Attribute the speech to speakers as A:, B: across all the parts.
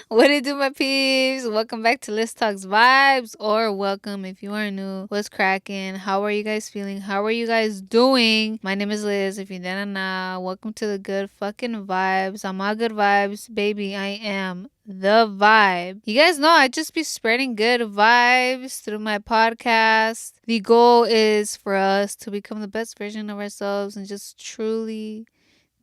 A: What it do, my peeps? Welcome back to Let's Talks Vibes, or welcome if you are new. What's cracking? How are you guys feeling? How are you guys doing? My name is Liz. If you didn't know, welcome to the good fucking vibes. I'm all good vibes, baby. I am the vibe. You guys know I just be spreading good vibes through my podcast. The goal is for us to become the best version of ourselves and just truly,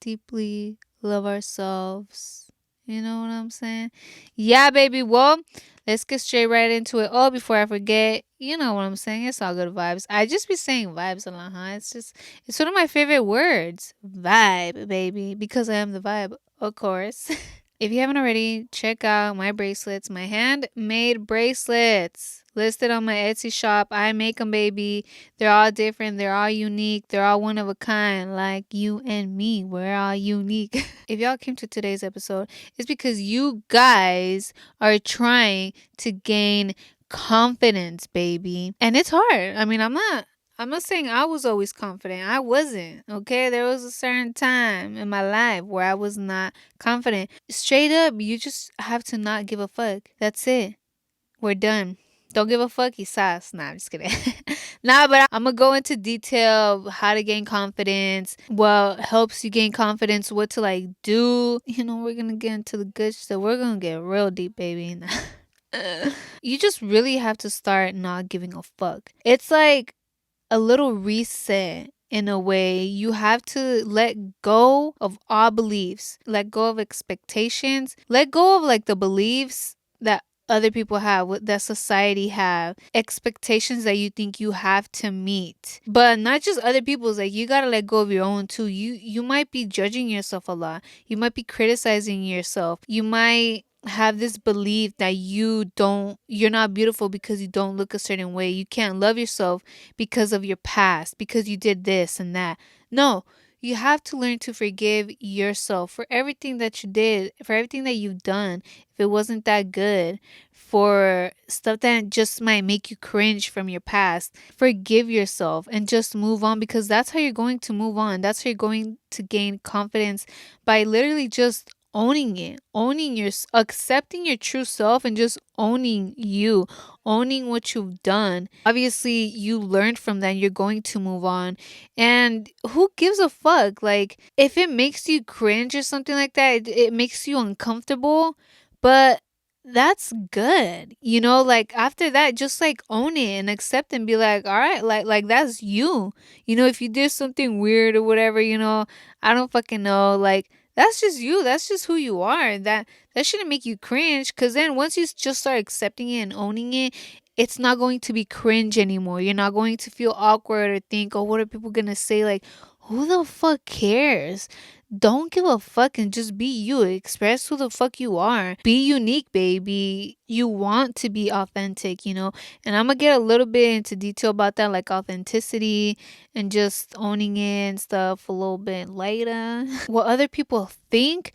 A: deeply love ourselves. You know what I'm saying? Yeah, baby. Well, let's get straight right into it. Oh, before I forget, you know what I'm saying? It's all good vibes. I just be saying vibes a lot, huh? It's one of my favorite words. Vibe, baby. Because I am the vibe, of course. If you haven't already, check out my bracelets, my handmade bracelets listed on my Etsy shop. I make them, baby. They're all different. They're all unique. They're all one of a kind, like you and me. We're all unique. If y'all came to today's episode, it's because you guys are trying to gain confidence, baby. And it's hard. I mean, I'm not saying I was always confident. I wasn't. Okay. There was a certain time in my life where I was not confident. Straight up, you just have to not give a fuck. That's it. We're done. Don't give a fuck, quizás. Nah, I'm just kidding. Nah, but I'm gonna go into detail how to gain confidence, what helps you gain confidence, what to like do. You know, we're gonna get into the good stuff. We're gonna get real deep, baby. You just really have to start not giving a fuck. It's like a little reset in a way. You have to let go of all beliefs, let go of expectations, let go of like the beliefs that other people have, that society have, expectations that you think you have to meet, but not just other people's. Like, you gotta let go of your own too. You might be judging yourself a lot, you might be criticizing yourself, you might have this belief that you're not beautiful because you don't look a certain way, you can't love yourself because of your past, because you did this and that. No, you have to learn to forgive yourself for everything that you did, for everything that you've done. If it wasn't that good, for stuff that just might make you cringe from your past, forgive yourself and just move on, because that's how you're going to move on. That's how you're going to gain confidence, by literally just owning it, accepting your true self and just owning you, owning what you've done. Obviously, you learned from that and you're going to move on. And who gives a fuck? Like, if it makes you cringe or something like that, it makes you uncomfortable, but that's good. You know, like after that, just like own it and accept and be like, all right, like that's you. You know, if you did something weird or whatever, I don't fucking know. Like, that's just you. That's just who you are. That shouldn't make you cringe, because then once you just start accepting it and owning it, it's not going to be cringe anymore. You're not going to feel awkward or think, oh, what are people gonna say? Like, who the fuck cares? Don't give a fuck and just be you. Express who the fuck you are. Be unique, baby. You want to be authentic. And I'm gonna get a little bit into detail about that, like authenticity and just owning it and stuff, a little bit later. What other people think,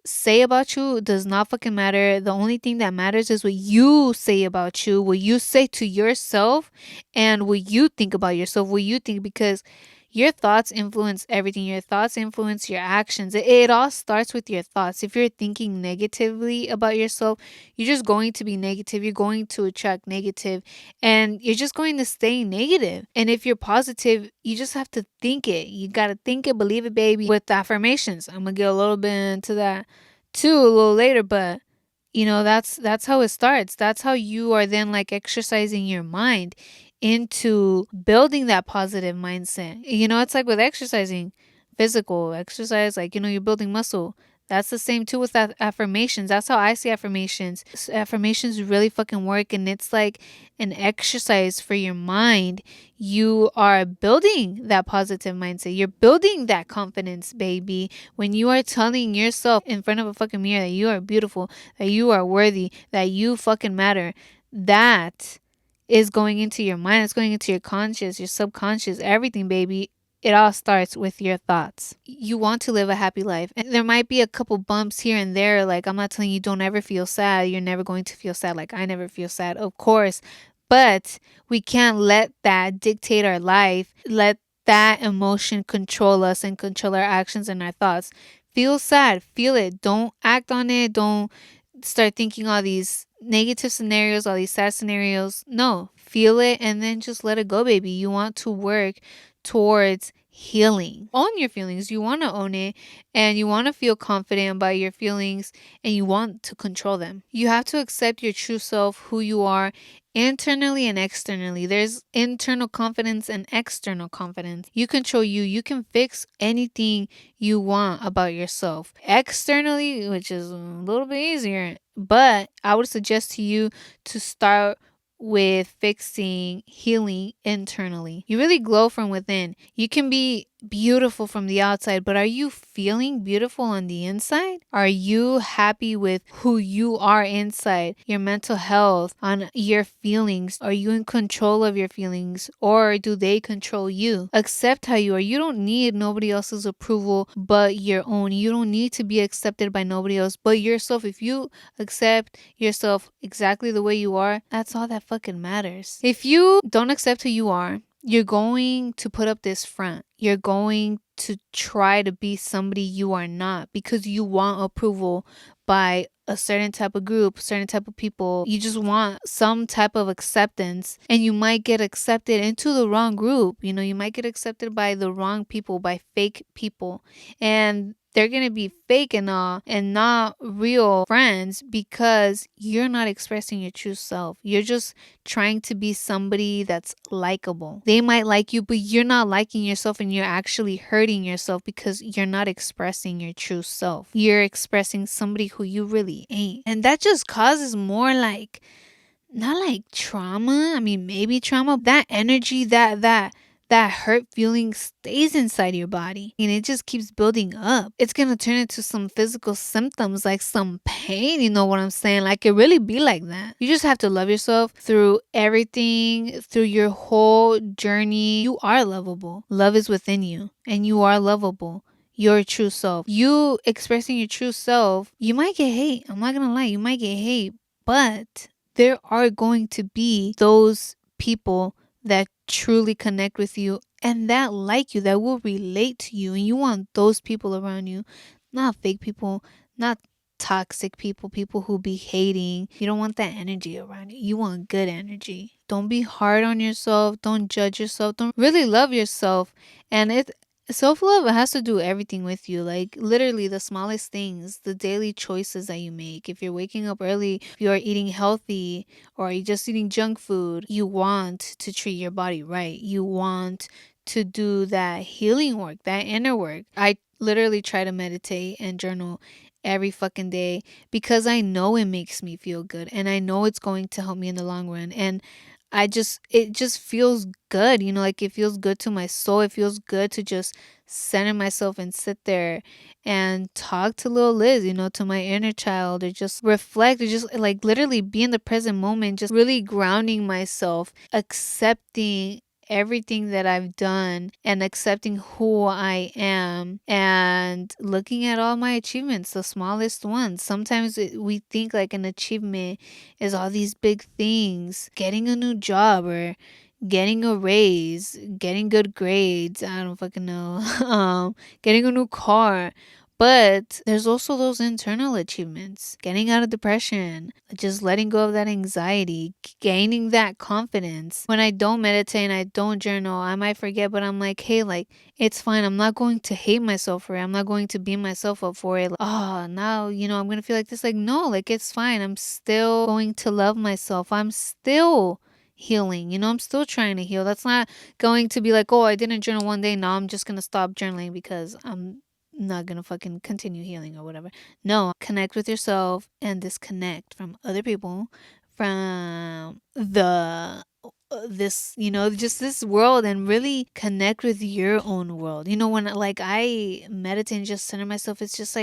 A: say about you does not fucking matter. The only thing that matters is what you say about you, what you say to yourself, and what you think about yourself, what you think, because your thoughts influence everything. Your thoughts influence your actions. It all starts with your thoughts. If you're thinking negatively about yourself, you're just going to be negative. You're going to attract negative, and you're just going to stay negative. And if you're positive, you just have to think it. You got to think it, believe it, baby, with affirmations. I'm going to get a little bit into that too a little later, but that's how it starts. That's how you are then like exercising your mind into building that positive mindset. It's like with exercising, physical exercise, like, you're building muscle. That's the same too with affirmations. That's how I see affirmations. Affirmations really fucking work, and it's like an exercise for your mind. You are building that positive mindset. You're building that confidence, baby. When you are telling yourself in front of a fucking mirror that you are beautiful, that you are worthy, that you fucking matter, that is going into your mind. It's going into your conscious, your subconscious, everything, baby. It all starts with your thoughts. You want to live a happy life. And there might be a couple bumps here and there. Like, I'm not telling you don't ever feel sad. You're never going to feel sad. Like, I never feel sad, of course. But we can't let that dictate our life. Let that emotion control us and control our actions and our thoughts. Feel sad, feel it. Don't act on it. Don't start thinking all these negative scenarios, all these sad scenarios. No, feel it and then just let it go, baby. You want to work towards healing. Own your feelings. You want to own it and you want to feel confident about your feelings and you want to control them. You have to accept your true self, who you are, internally and externally. There's internal confidence and external confidence. You control you. You can fix anything you want about yourself. Externally, which is a little bit easier, but I would suggest to you to start with fixing healing internally. You really glow from within. You can be beautiful from the outside, but are you feeling beautiful on the inside? Are you happy with who you are inside? Your mental health, on your feelings. Are you in control of your feelings or do they control you? Accept how you are. You don't need nobody else's approval but your own. You don't need to be accepted by nobody else but yourself. If you accept yourself exactly the way you are, that's all that fucking matters. If you don't accept who you are, you're going to put up this front. You're going to try to be somebody you are not because you want approval by a certain type of group, certain type of people. You just want some type of acceptance and you might get accepted into the wrong group. You might get accepted by the wrong people, by fake people. And they're going to be fake and all and not real friends because you're not expressing your true self. You're just trying to be somebody that's likable. They might like you, but you're not liking yourself and you're actually hurting yourself because you're not expressing your true self. You're expressing somebody who you really ain't. And that just causes more not like trauma. I mean, maybe trauma. That energy, that hurt feeling stays inside your body and it just keeps building up. It's gonna turn into some physical symptoms like some pain, you know what I'm saying? Like it really be like that. You just have to love yourself through everything, through your whole journey. You are lovable. Love is within you and you are lovable. Your true self. You expressing your true self, you might get hate. I'm not gonna lie, you might get hate, but there are going to be those people that truly connect with you and that like you, that will relate to you. And you want those people around you, not fake people, not toxic people, people who be hating. You don't want that energy around you. You want good energy. Don't be hard on yourself. Don't judge yourself. Don't really love yourself. And self-love has to do everything with you. Like literally the smallest things, the daily choices that you make. If you're waking up early, if you're eating healthy or you're just eating junk food, you want to treat your body right. You want to do that healing work, that inner work. I literally try to meditate and journal every fucking day because I know it makes me feel good and I know it's going to help me in the long run. And it just feels good, like it feels good to my soul. It feels good to just center myself and sit there and talk to little Liz, to my inner child, or just reflect, or just like literally be in the present moment, just really grounding myself, accepting everything that I've done and accepting who I am and looking at all my achievements, the smallest ones. Sometimes we think like an achievement is all these big things, getting a new job or getting a raise, getting good grades, I don't fucking know, getting a new car. But there's also those internal achievements, getting out of depression, just letting go of that anxiety, gaining that confidence. When I don't meditate and I don't journal, I might forget, but I'm like, hey, like, it's fine. I'm not going to hate myself for it. I'm not going to beat myself up for it. Like, oh, now, I'm going to feel like this. Like, no, like, it's fine. I'm still going to love myself. I'm still healing. I'm still trying to heal. That's not going to be like, oh, I didn't journal one day. Now I'm just going to stop journaling because I'm not gonna fucking continue healing or whatever. No, connect with yourself and disconnect from other people, from the this just this world, and really connect with your own world. When like I meditate and just center myself, it's just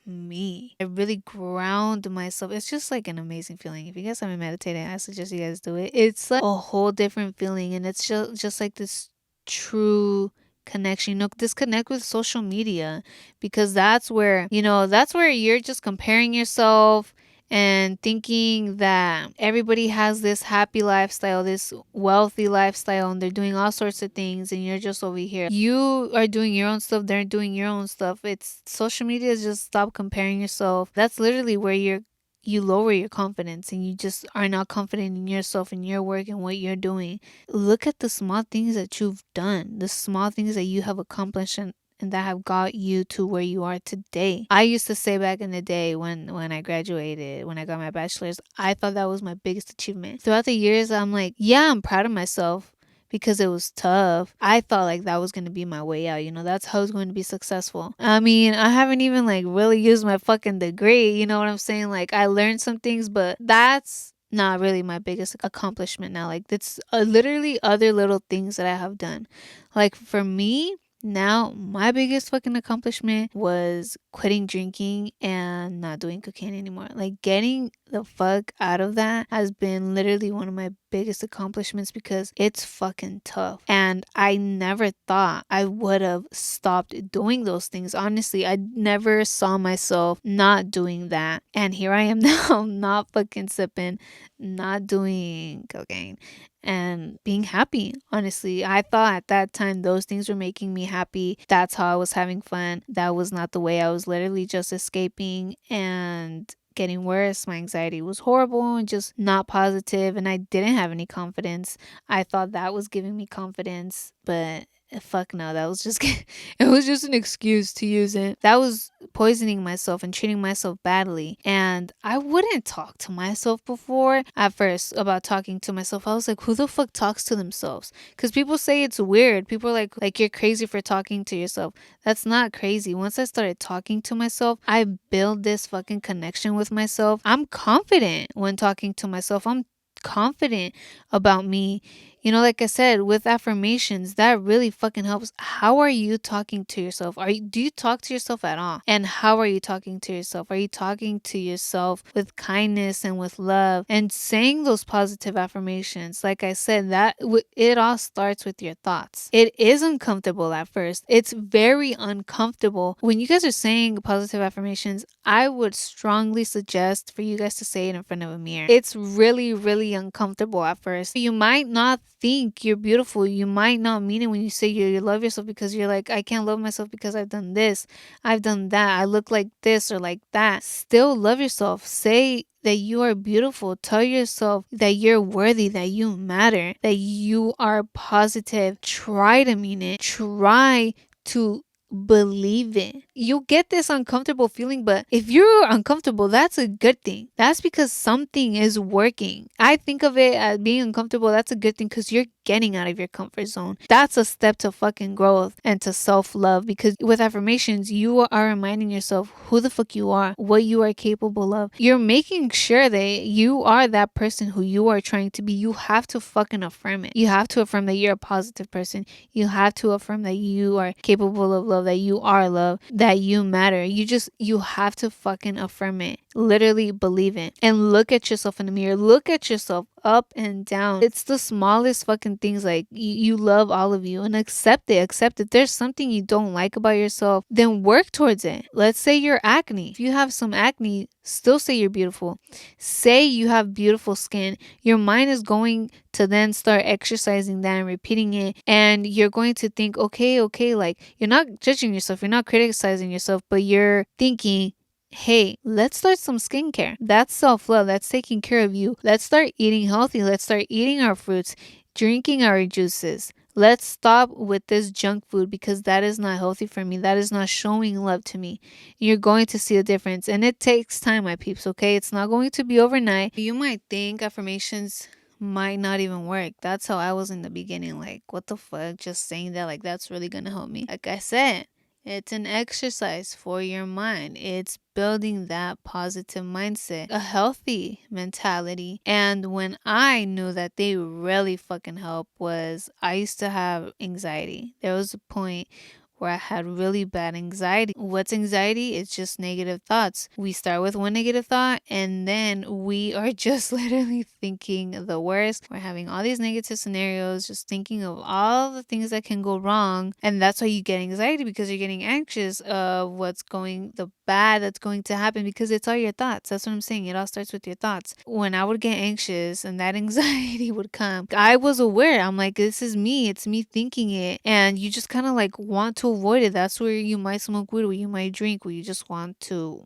A: me. I really ground myself. It's just like an amazing feeling. If you guys haven't meditated, I suggest you guys do it. It's like a whole different feeling, and it's just like this true connection. Disconnect with social media, because that's where you're just comparing yourself and thinking that everybody has this happy lifestyle, this wealthy lifestyle, and they're doing all sorts of things, and you're just over here. You are doing your own stuff, they're doing your own stuff. It's social media is just stop comparing yourself. That's literally where you lower your confidence and you just are not confident in yourself and your work and what you're doing. Look at the small things that you've done, the small things that you have accomplished and that have got you to where you are today. I used to say back in the day when I graduated, when I got my bachelor's, I thought that was my biggest achievement. Throughout the years, I'm like, yeah, I'm proud of myself because it was tough. I thought like that was going to be my way out. That's how I was going to be successful. I mean, I haven't even like really used my fucking degree. You know what I'm saying? Like I learned some things, but that's not really my biggest accomplishment now. Like it's literally other little things that I have done. Like for me, now, my biggest fucking accomplishment was quitting drinking and not doing cocaine anymore. Like, getting the fuck out of that has been literally one of my biggest accomplishments because it's fucking tough. And I never thought I would have stopped doing those things. Honestly, I never saw myself not doing that. And here I am now, not fucking sipping, not doing cocaine, and being happy. Honestly, I thought at that time those things were making me happy. That's how I was having fun. That was not the way. I was literally just escaping and getting worse. My anxiety was horrible and just not positive, and I didn't have any confidence. I thought that was giving me confidence, but fuck no, that was just it was just an excuse to use it. That was poisoning myself and treating myself badly. And I wouldn't talk to myself before at first about talking to myself. I was like, who the fuck talks to themselves? Because people say it's weird. People are like you're crazy for talking to yourself. That's not crazy. Once I started talking to myself, I built this fucking connection with myself. I'm confident when talking to myself. I'm confident about me. Like I said, with affirmations, that really fucking helps. How are you talking to yourself? Do you talk to yourself at all? And how are you talking to yourself? Are you talking to yourself with kindness and with love and saying those positive affirmations? Like I said, it all starts with your thoughts. It is uncomfortable at first. It's very uncomfortable. When you guys are saying positive affirmations, I would strongly suggest for you guys to say it in front of a mirror. It's really, really uncomfortable at first. You might not think you're beautiful. You might not mean it when you say you love yourself, because you're like, I can't love myself because I've done this, I've done that, I look like this or like that. Still love yourself. Say that you are beautiful. Tell yourself that you're worthy, that you matter, that you are positive. Try to mean it. Try to believe it. You'll get this uncomfortable feeling, but if you're uncomfortable, that's a good thing. That's because something is working. I think of it as being uncomfortable. That's a good thing because you're getting out of your comfort zone. That's a step to fucking growth and to self-love, because with affirmations, you are reminding yourself who the fuck you are, what you are capable of. You're making sure that you are that person who you are trying to be. You have to fucking affirm it. You have to affirm that you're a positive person. You have to affirm that you are capable of love, that you are love, that you matter. You have to fucking affirm it. Literally believe it. And look at yourself in the mirror. Look at yourself up and down. It's the smallest fucking things. Like you love all of you, and accept it. Accept it. There's something you don't like about yourself, then work towards it. Let's say you're acne. If you have some acne, still say you're beautiful. Say you have beautiful skin. Your mind is going to then start exercising that and repeating it, and you're going to think, okay, like you're not judging yourself, you're not criticizing yourself, but you're thinking, hey, let's start some skincare. That's self-love. That's taking care of you. Let's start eating healthy. Let's start eating our fruits, drinking our juices. Let's stop with this junk food because that is not healthy for me. That is not showing love to me. You're going to see a difference, and it takes time, my peeps, okay? It's not going to be overnight. You might think affirmations might not even work. That's how I was in the beginning. Like, what the fuck? Just saying that, like, that's really gonna help me. Like I said, it's an exercise for your mind. It's building that positive mindset, a healthy mentality. And when I knew that they really fucking help was I used to have anxiety. There was a point where I had really bad anxiety. What's anxiety? It's just negative thoughts. We start with one negative thought and then we are just literally thinking the worst. We're having all these negative scenarios, just thinking of all the things that can go wrong. And that's why you get anxiety, because you're getting anxious of the bad that's going to happen, because it's all your thoughts. That's what I'm saying. It all starts with your thoughts. When I would get anxious and that anxiety would come, I was aware. I'm like, this is me. It's me thinking it. And you just kind of like want to avoid it. That's where you might smoke weed, where you might drink, where you just want to,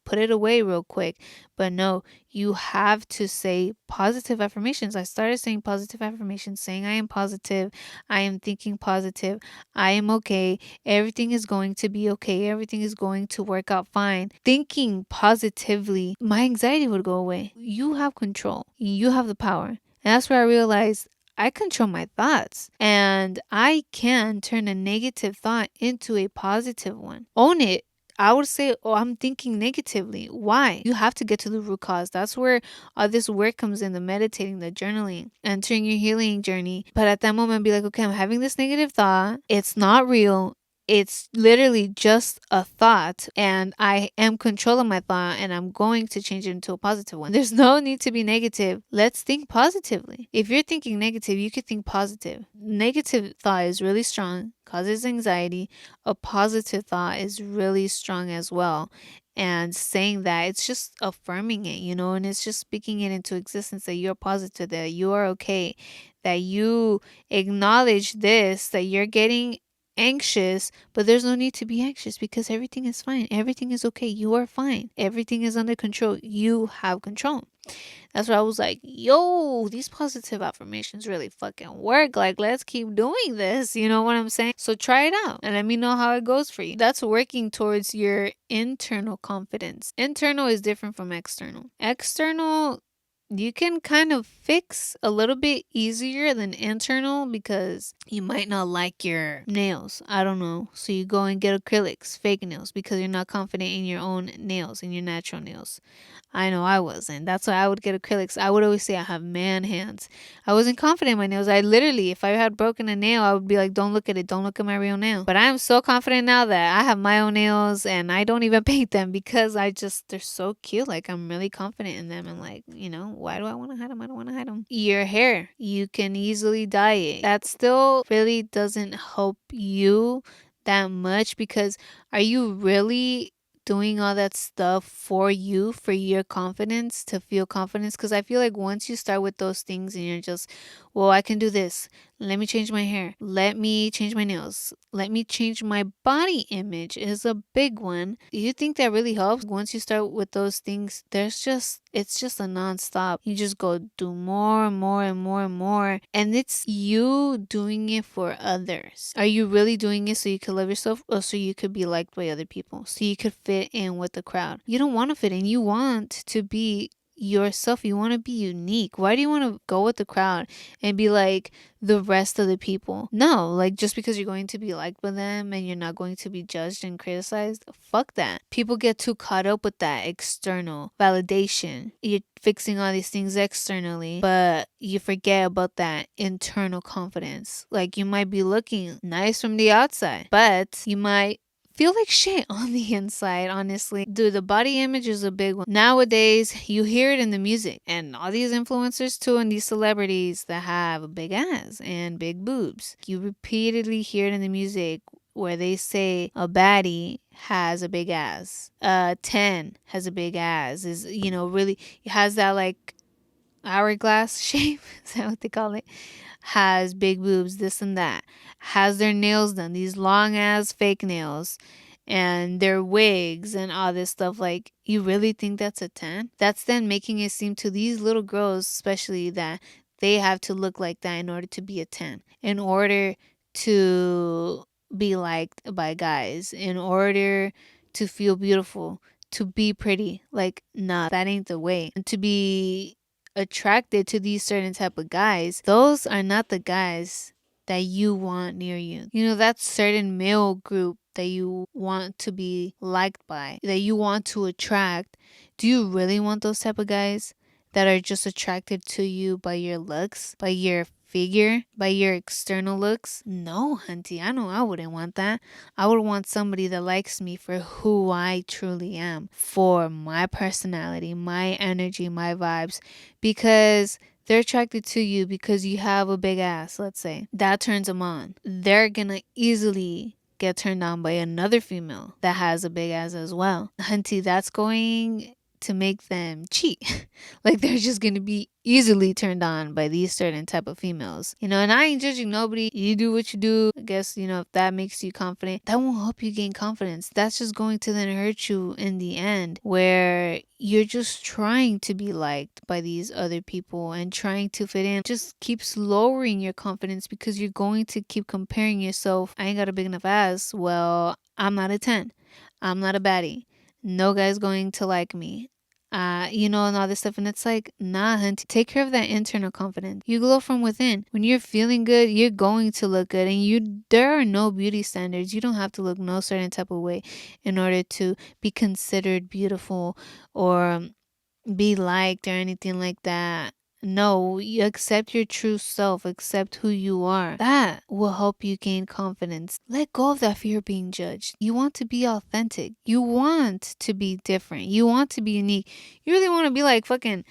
A: put it away real quick. But no, you have to say positive affirmations. I started saying positive affirmations, saying I am positive, I am thinking positive, I am okay, everything is going to be okay, everything is going to work out fine. Thinking positively, my anxiety would go away. You have control, you have the power. And that's where I realized I control my thoughts, and I can turn a negative thought into a positive one. Own it. I would say, oh, I'm thinking negatively. Why? You have to get to the root cause. That's where all this work comes in, the meditating, the journaling, entering your healing journey. But at that moment, be like, okay, I'm having this negative thought. It's not real. It's literally just a thought, and I am controlling my thought, and I'm going to change it into a positive one. There's no need to be negative. Let's think positively. If you're thinking negative, you could think positive. Negative thought is really strong, causes anxiety. A positive thought is really strong as well. And saying that, it's just affirming it, and it's just speaking it into existence, that you're positive, that you are okay, that you acknowledge this, that you're getting anxious, but there's no need to be anxious, because everything is fine. Everything is okay. You are fine. Everything is under control. You have control. That's why I was like, yo, these positive affirmations really fucking work. Like, let's keep doing this. You know what I'm saying? So try it out and let me know how it goes for you. That's working towards your internal confidence. Internal is different from external. External, you can kind of fix a little bit easier than internal, because you might not like your nails. I don't know. So you go and get acrylics, fake nails, because you're not confident in your own nails, in your natural nails. I know I wasn't. That's why I would get acrylics. I would always say I have man hands. I wasn't confident in my nails. I literally, if I had broken a nail, I would be like, don't look at it. Don't look at my real nail. But I am so confident now that I have my own nails and I don't even paint them, because they're so cute. Like, I'm really confident in them. And like, why do I want to hide them? I don't want to hide them. Your hair, you can easily dye it. That still really doesn't help you that much, because are you really doing all that stuff for you, for your confidence, to feel confidence? Because I feel like once you start with those things and you're just, well, I can do this, let me change my hair, let me change my nails, let me change my body image is a big one. Do you think that really helps? Once you start with those things, it's just a non-stop. You just go do more and more and more and more, and it's you doing it for others. Are you really doing it so you could love yourself, or so you could be liked by other people, so you could fit in with the crowd? You don't want to fit in. You want to be yourself. You want to be unique. Why do you want to go with the crowd and be like the rest of the people? No, like, just because you're going to be liked by them and you're not going to be judged and criticized, fuck that. People get too caught up with that external validation. You're fixing all these things externally, but you forget about that internal confidence. Like, you might be looking nice from the outside, but you might feel like shit on the inside, honestly. Dude, the body image is a big one. Nowadays, you hear it in the music, and all these influencers too, and these celebrities that have a big ass and big boobs. You repeatedly hear it in the music where they say a baddie has a big ass. 10 has a big ass. Is, really has that like hourglass shape. Is that what they call it? Has big boobs, this and that. Has their nails done, these long ass fake nails, and their wigs and all this stuff. Like, you really think that's a 10? That's then making it seem to these little girls, especially, that they have to look like that in order to be a 10, in order to be liked by guys, in order to feel beautiful, to be pretty. Like, nah, that ain't the way. And to be attracted to these certain type of guys, those are not the guys that you want near you. That certain male group that you want to be liked by, that you want to attract. Do you really want those type of guys that are just attracted to you by your looks, by your figure, by your external looks. No, hunty, I know I wouldn't want that. I would want somebody that likes me for who I truly am, for my personality, my energy, my vibes, because they're attracted to you because you have a big ass, let's say. That turns them on. They're gonna easily get turned on by another female that has a big ass as well. Hunty, that's going to make them cheat. Like they're just gonna be easily turned on by these certain type of females. And I ain't judging nobody. You do what you do. I guess, if that makes you confident, that won't help you gain confidence. That's just going to then hurt you in the end, where you're just trying to be liked by these other people and trying to fit in. Just keeps lowering your confidence because you're going to keep comparing yourself. I ain't got a big enough ass. Well, I'm not a 10. I'm not a baddie. No guy's going to like me. And all this stuff. And it's like, nah, hunty, take care of that internal confidence. You glow from within. When you're feeling good, you're going to look good. And there are no beauty standards. You don't have to look no certain type of way in order to be considered beautiful or be liked or anything like that. No, you accept your true self, accept who you are. That will help you gain confidence. Let go of that fear of being judged. You want to be authentic. You want to be different. You want to be unique. You really want to be like fucking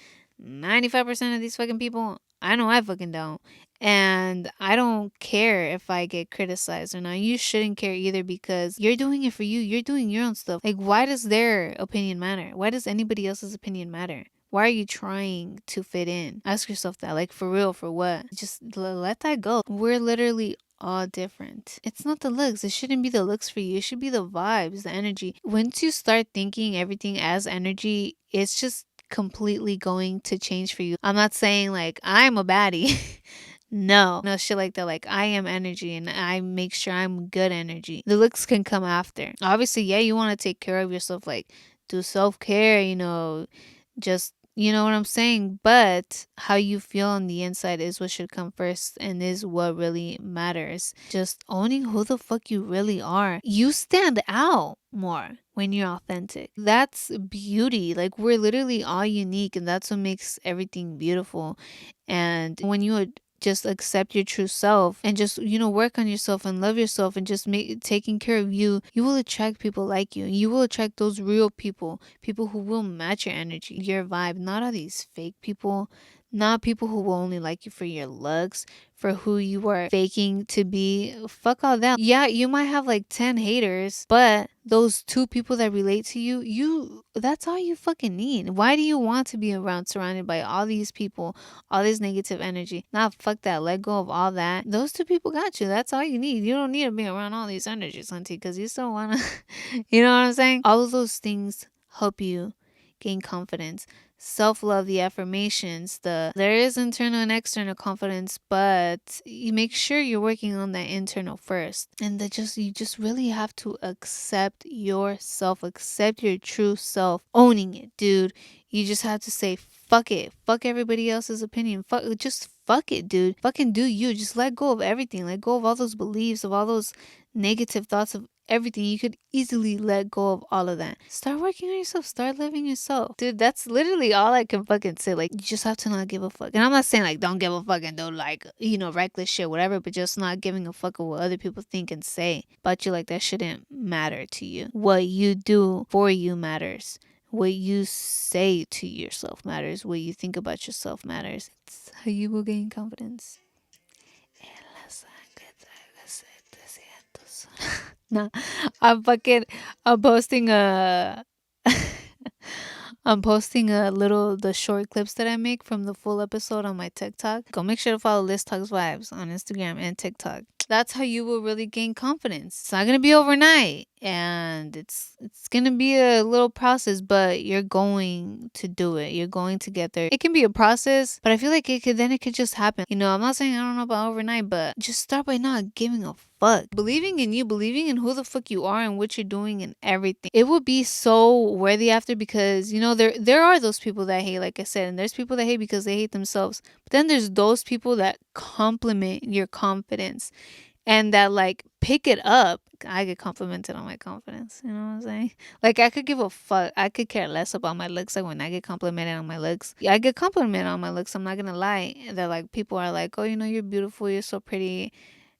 A: 95% of these fucking people. I know I fucking don't. And I don't care if I get criticized or not. You shouldn't care either because you're doing it for you. You're doing your own stuff. Like, why does their opinion matter? Why does anybody else's opinion matter? Why are you trying to fit in? Ask yourself that. Like, for real, for what? Just let that go. We're literally all different. It's not the looks. It shouldn't be the looks for you. It should be the vibes, the energy. Once you start thinking everything as energy, it's just completely going to change for you. I'm not saying like I'm a baddie. No shit like that. Like, I am energy and I make sure I'm good energy. The looks can come after. Obviously, yeah, you want to take care of yourself, like do self-care, just, you know what I'm saying? But how you feel on the inside is what should come first and is what really matters. Just owning who the fuck you really are. You stand out more when you're authentic. That's beauty. Like, we're literally all unique, and that's what makes everything beautiful. And when you just accept your true self and just, work on yourself and love yourself and just taking care of you, you will attract people like you. You will attract those real people who will match your energy, your vibe, not all these fake people, not people who will only like you for your looks, for who you are faking to be. Fuck all that. Yeah, you might have like 10 haters, but those 2 people that relate to you, that's all you fucking need. Why do you want to be surrounded by all these people, all this negative energy? Nah, fuck that. Let go of all that. Those 2 people got you. That's all you need. You don't need to be around all these energies, hunty, because you still want to, you know what I'm saying? All of those things help you gain confidence. Self-love, the affirmations, there is internal and external confidence, but you make sure you're working on that internal first. And you just really have to accept yourself, accept your true self, owning it, dude. You just have to say fuck it. Fuck everybody else's opinion. Just fuck it, dude. Fucking do you. Just let go of everything. Let go of all those beliefs, of all those negative thoughts, of everything. You could easily let go of all of that. Start working on yourself. Start living yourself. Dude, that's literally all I can fucking say. Like, you just have to not give a fuck. And I'm not saying like don't give a fuck and don't like, reckless shit, whatever, but just not giving a fuck of what other people think and say about you. Like, that shouldn't matter to you. What you do for you matters. What you say to yourself matters. What you think about yourself matters. It's how you will gain confidence. Nah, I'm posting a I'm posting the short clips that I make from the full episode on my TikTok. Go make sure to follow Liz Talks Vibes on Instagram and TikTok. That's how you will really gain confidence. It's not gonna be overnight, and it's gonna be a little process, but you're going to do it. You're going to get there. It can be a process, but I feel like it could just happen. I'm not saying I don't know about overnight, but just start by not giving a fuck. Believing in you, believing in who the fuck you are and what you're doing and everything. It will be so worthy after, because there are those people that hate, like I said, and there's people that hate because they hate themselves. But then there's those people that compliment your confidence and that like pick it up. I get complimented on my confidence. You know what I'm saying? Like, I could give a fuck. I could care less about my looks. Like, when I get complimented on my looks, I get complimented on my looks. I'm not gonna lie. They're like, people are like, oh, you're beautiful. You're so pretty.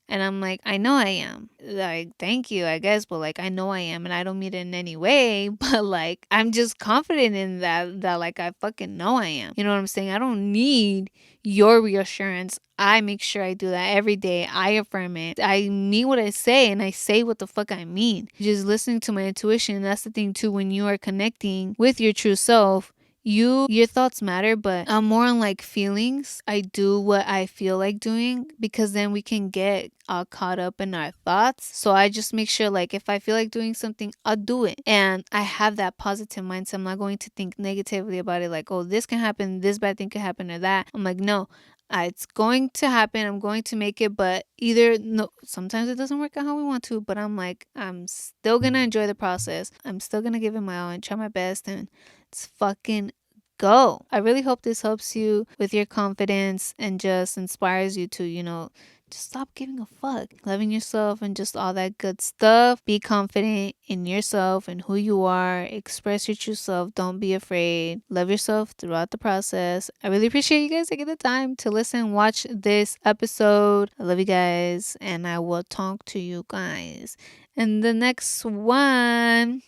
A: And I'm like, I know I am. Like, thank you, I guess, but like, I know I am, and I don't mean it in any way, but like, I'm just confident in that like, I fucking know I am. You know what I'm saying? I don't need your reassurance. I make sure I do that every day. I affirm it. I mean what I say, and I say what the fuck I mean. Just listening to my intuition. That's the thing too. When you are connecting with your true self, your thoughts matter, but I'm more on like feelings. I do what I feel like doing, because then we can get all caught up in our thoughts. So I just make sure, like, if I feel like doing something, I'll do it. And I have that positive mindset. I'm not going to think negatively about it, like, oh, this can happen, this bad thing can happen, or that. I'm like, no, it's going to happen. I'm going to make it, but either no, sometimes it doesn't work out how we want to, but I'm like, I'm still gonna enjoy the process. I'm still gonna give it my all and try my best, and it's fucking go. I really hope this helps you with your confidence and just inspires you to, just stop giving a fuck, loving yourself, and just all that good stuff. Be confident in yourself and who you are. Express your true self. Don't be afraid. Love yourself throughout the process. I really appreciate you guys taking the time to listen, watch this episode. I love you guys, and I will talk to you guys in the next one.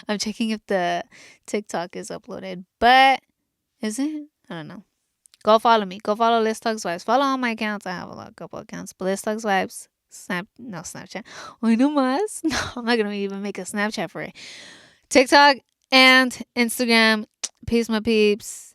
A: I'm checking if the TikTok is uploaded, but is it? I don't know. Go follow me. Go follow Let's Talks Vibes. Follow all my accounts. I have a couple accounts, but Let's Talks Vibes. Snapchat. Hoy no más. No, I'm not gonna even make a Snapchat for it. TikTok and Instagram. Peace, my peeps.